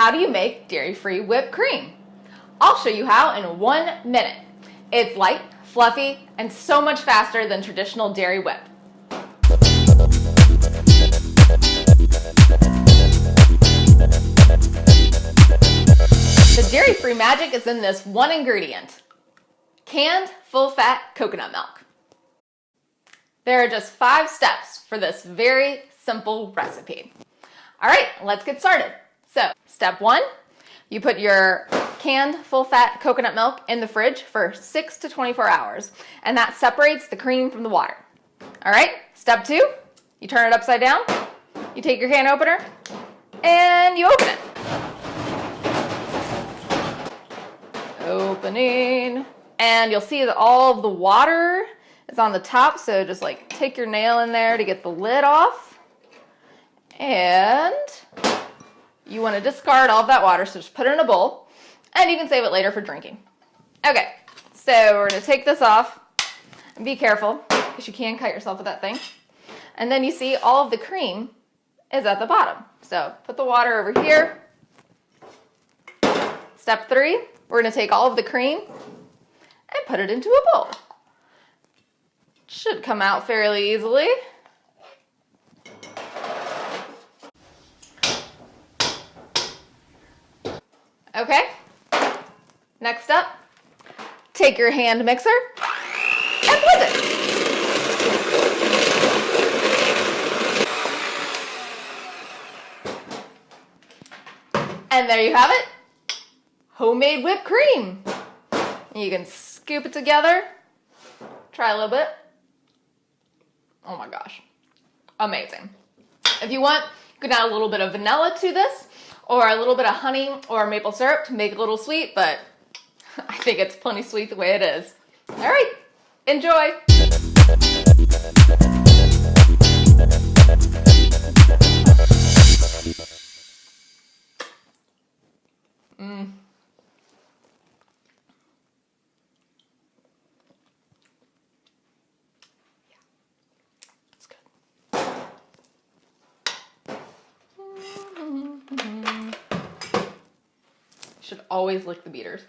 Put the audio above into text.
How do you make dairy-free whipped cream? I'll show you how in 1 minute. It's light, fluffy, and so much faster than traditional dairy whip. The dairy-free magic is in this one ingredient: canned full-fat coconut milk. There are just 5 steps for this very simple recipe. All right, let's get started. So, step 1, you put your canned full-fat coconut milk in the fridge for 6 to 24 hours, and that separates the cream from the water. All right, step 2, you turn it upside down, you take your can opener, and you open it. Opening, and you'll see that all of the water is on the top, so just like take your nail in there to get the lid off. And you want to discard all of that water, so just put it in a bowl, and you can save it later for drinking. Okay, so we're going to take this off, and be careful, because you can cut yourself with that thing. And then you see all of the cream is at the bottom. So put the water over here. Step 3, we're going to take all of the cream and put it into a bowl. Should come out fairly easily. Okay, next up, take your hand mixer and whip it. And there you have it, homemade whipped cream. You can scoop it together, try a little bit. Oh my gosh, amazing. If you want, you can add a little bit of vanilla to this, or a little bit of honey or maple syrup to make it a little sweet, but I think it's plenty sweet the way it is. All right, enjoy. Should always lick the beaters.